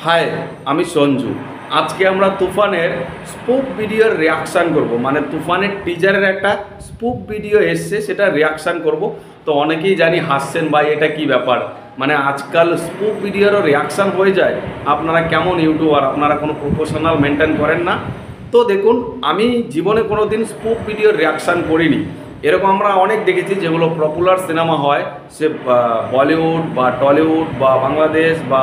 High, আমি সঞ্জু। আজকে আমরা তুফানের স্পুফ ভিডিওর রিয়াকশান করব, মানে তুফানের টিজারের একটা স্পুফ ভিডিও এসছে, সেটা রিয়াকশান করব। তো অনেকেই জানি হাসছেন, ভাই এটা কি ব্যাপার, মানে আজকাল স্পুফ ভিডিওরও রিয়াকশান হয়ে যায়। আপনারা কেমন ইউটিউবার, আপনারা কোনো প্রফেশনাল মেনটেন করেন না? তো দেখুন, আমি জীবনে কোনো দিন স্পুফ ভিডিওর রিয়াকশান করিনি। এরকম আমরা অনেক দেখেছি, যেগুলো পপুলার সিনেমা হয়, সে বলিউড বা টলিউড বা বাংলাদেশ বা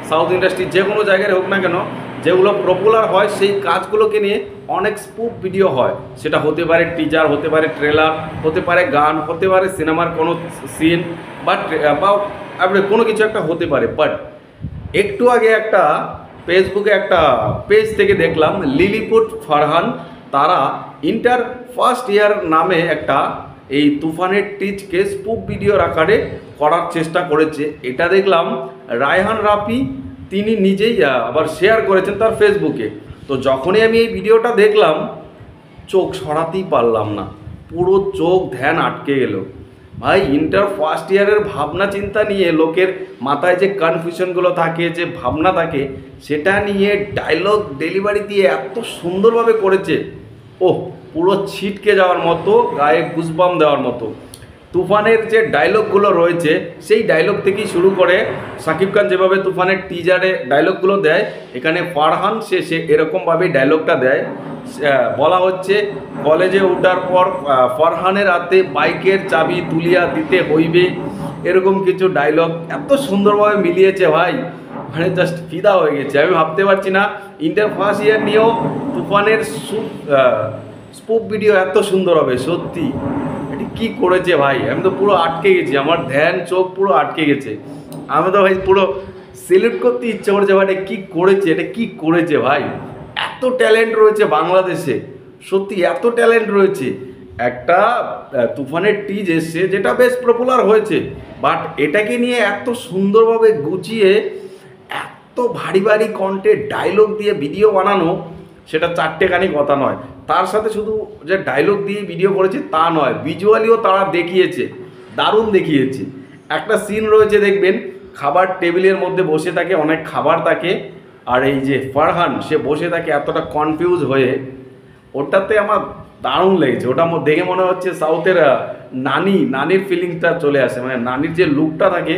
সাউথ ইন্ডাস্ট্রি, যে কোনো জায়গায় হোক না কেন, যেগুলো পপুলার হয় সেই কাজগুলোকে নিয়ে অনেক স্পুফ ভিডিও হয়। সেটা হতে পারে টিজার, হতে পারে ট্রেলার, হতে পারে গান, হতে পারে সিনেমার কোনো সিন বা কোনো কিছু একটা হতে পারে। বাট একটু আগে একটা ফেসবুকে একটা পেজ থেকে দেখলাম, লিলিপুট ফারহান তারা ইন্টার ফার্স্ট ইয়ার নামে একটা এই তুফানের টিজকে স্পুফ ভিডিওর আকারে করার চেষ্টা করেছে। এটা দেখলাম রায়হান রাফি তিনি নিজেই আবার শেয়ার করেছেন তার ফেসবুকে। তো যখনই আমি এই ভিডিওটা দেখলাম, চোখ সরাতেই পারলাম না, পুরো চোখ ধ্যান আটকে গেল। ভাই, ইন্টার ফার্স্ট ইয়ারের ভাবনা চিন্তা নিয়ে লোকের মাথায় যে কনফিউশনগুলো থাকে, যে ভাবনা থাকে, সেটা নিয়ে ডায়লগ ডেলিভারি দিয়ে এত সুন্দরভাবে করেছে, ওহ, পুরো ছিটকে যাওয়ার মতো, গায়ে গুজবাম দেওয়ার মতো। তুফানের যে ডায়লগগুলো রয়েছে, সেই ডায়লগ থেকেই শুরু করে শাকিব খান যেভাবে তুফানের টিজারে ডায়লগগুলো দেয়, এখানে ফারহান সে এরকমভাবেই ডায়লগটা দেয়। বলা হচ্ছে, কলেজে ওঠার পর ফারহানের হাতে বাইকের চাবি তুলিয়া দিতে হইবে, এরকম কিছু ডায়লগ এত সুন্দরভাবে মিলিয়েছে ভাই, মানে জাস্ট ফিদা হয়ে গেছে। আমি ভাবতে পারছি না ইন্টার ফার্স্ট ইয়ার নিয়েও তুফানের স্পুফ ভিডিও এত সুন্দর হবে। সত্যি এটি কী করেছে ভাই, আমি তো পুরো আটকে গেছি, আমার ধ্যান চোখ পুরো আটকে গেছে। আমি তো ভাই পুরো সিলেক্ট করতে ইচ্ছে করছে, ভাই এটা কী করেছে, এটা কী করেছে ভাই। এত ট্যালেন্ট রয়েছে বাংলাদেশে, সত্যি এত ট্যালেন্ট রয়েছে। একটা তুফানের টিজ এসছে, যেটা বেশ পপুলার হয়েছে, বাট এটাকে নিয়ে এত সুন্দরভাবে গুছিয়ে এত ভারী ভারী কণ্ঠে ডায়লগ দিয়ে ভিডিও বানানো, সেটা চারটেখানি কথা নয়। তার সাথে শুধু যে ডায়লগ দিয়ে ভিডিও করেছে তা নয়, ভিজুয়ালিও তারা দেখিয়েছে, দারুণ দেখিয়েছে। একটা সিন রয়েছে, দেখবেন খাবার টেবিলের মধ্যে বসে থাকে, অনেক খাবার থাকে, আর এই যে ফারহান সে বসে থাকে এতটা কনফিউজ হয়ে, ওটাতে আমার দারুণ লেগেছে। ওটা দেখে মনে হচ্ছে সাউথের নানির ফিলিংসটা চলে আসে, মানে নানির যে লুকটা থাকে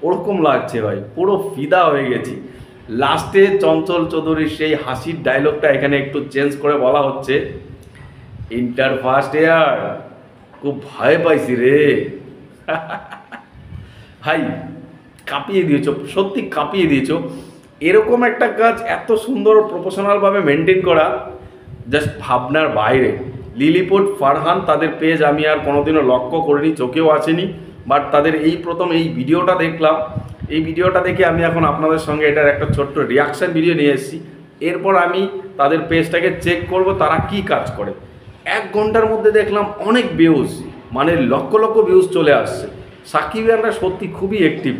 ওরকম লাগছে ভাই, পুরো ফিদা হয়ে গেছি। লাস্টে চঞ্চল চৌধুরীর সেই হাসির ডায়লগটা এখানে একটু চেঞ্জ করে বলা হচ্ছে, ইন্টার ফার্স্ট ইয়ার খুব ভয় পাইছি রে। ভাই, কাঁপিয়ে দিয়েছ, সত্যি কাঁপিয়ে দিয়েছ। এরকম একটা কাজ এত সুন্দর প্রফেশনালভাবে মেনটেন করা জাস্ট ভাবনার বাইরে। লিলিপুট ফারহান তাদের পেজ আমি আর কোনোদিনও লক্ষ্য করিনি, চোখেও আসেনি, বাট তাদের এই প্রথম এই ভিডিওটা দেখলাম। এই ভিডিওটা দেখে আমি এখন আপনাদের সঙ্গে এটার একটা ছোট্ট রিয়াকশান ভিডিও নিয়ে এসেছি। এরপর আমি তাদের পেজটাকে চেক করব তারা কি কাজ করে। 1 ঘন্টার মধ্যে দেখলাম অনেক ভিউজ, মানে লক্ষ লক্ষ ভিউজ চলে আসছে। সাকিবিয়ানরা সত্যি খুবই অ্যাক্টিভ,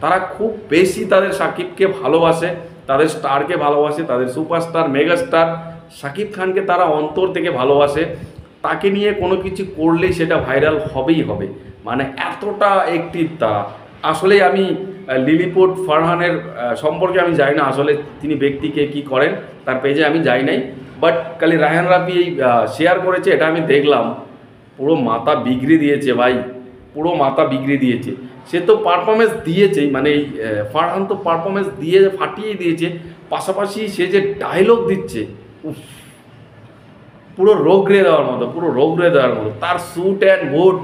তারা খুব বেশি তাদের সাকিবকে ভালোবাসে, তাদের স্টারকে ভালোবাসে, তাদের সুপারস্টার মেগাস্টার শাকিব খানকে তারা অন্তর থেকে ভালোবাসে। তাকে নিয়ে কোনো কিছু করলেই সেটা ভাইরাল হবেই হবে, মানে এতটা অ্যাক্টিভ তারা। আসলেই আমি লিলিপুট ফারহানের সম্পর্কে আমি জানি না, আসলে তিনি ব্যক্তিকে কি করেন তার পেজে আমি যাই নাই, বাট খালি রায়হান রাফি এই শেয়ার করেছে, এটা আমি দেখলাম, পুরো মাথা বিগড়ে দিয়েছে ভাই, পুরো মাথা বিগড়ে দিয়েছে। সে তো পারফরমেন্স দিয়েছেই, মানে এই ফারহান তো পারফরমেন্স দিয়ে ফাটিয়ে দিয়েছে, পাশাপাশি সে যে ডায়লগ দিচ্ছে, পুরো রোগড়ে দেওয়ার মতো, পুরো রোগড়ে দেওয়ার মতো। তার স্যুট অ্যান্ড বুট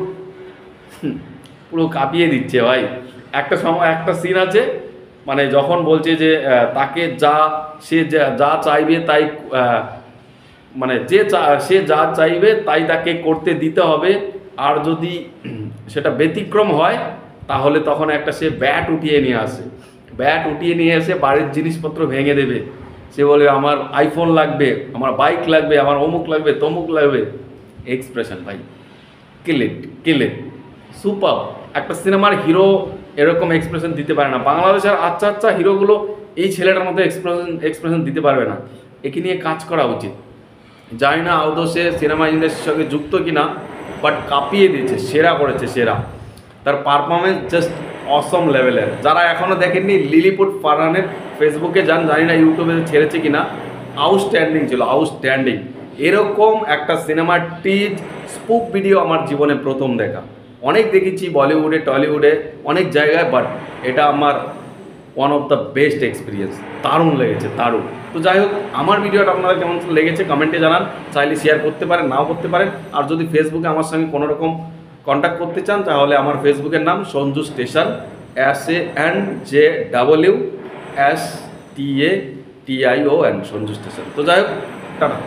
পুরো কাঁপিয়ে দিচ্ছে ভাই। একটা সময় একটা সিন আছে, মানে যখন বলছে যে তাকে সে যা চাইবে তাই, মানে সে যা চাইবে তাই তাকে করতে দিতে হবে, আর যদি সেটা ব্যতিক্রম হয় তাহলে তখন একটা সে ব্যাট উঠিয়ে নিয়ে আসে, ব্যাট উঠিয়ে নিয়ে এসে বাড়ির জিনিসপত্র ভেঙে দেবে। সে বলে আমার আইফোন লাগবে, আমার বাইক লাগবে, আমার অমুক লাগবে, তমুক লাগবে। এক্সপ্রেশন ভাই, কিলেট সুপার। একটা সিনেমার হিরো এরকম এক্সপ্রেশন দিতে পারে না, বাংলাদেশের আচ্ছা আচ্ছা হিরোগুলো এই ছেলেটার মতো এক্সপ্রেশন দিতে পারবে না। একে নিয়ে কাজ করা উচিত। জানি না আদৌ সে সিনেমা ইন্ডাস্ট্রির সঙ্গে যুক্ত কিনা, বাট কাঁপিয়ে দিয়েছে, সেরা করেছে, সেরা। তার পারফরমেন্স জাস্ট অসম লেভেলের। যারা এখনও দেখেননি লিলিপুট ফারহানের ফেসবুকে যান, জানি না ইউটিউবে ছেড়েছে কি না, আউটস্ট্যান্ডিং ছিল, আউটস্ট্যান্ডিং। এরকম একটা সিনেমার টিজ স্পুপ ভিডিও আমার জীবনে প্রথম দেখা। অনেক দেখেছি বলিউডে টলিউডে অনেক জায়গায়, বাট এটা আমার one of the best experience. দারুণ লেগেছে, দারুণ। তো যাই হোক, আমার ভিডিওটা আপনারা কেমন লেগেছে কমেন্টে জানান। চাইলে শেয়ার করতে পারেন, নাও করতে পারেন। আর যদি ফেসবুকে আমার সঙ্গে কোনো রকম কন্ট্যাক্ট করতে চান, তাহলে আমার ফেসবুকের নাম Sanju station, SANJWSTATION, Sanju station. তো যাই হোক, টাটা।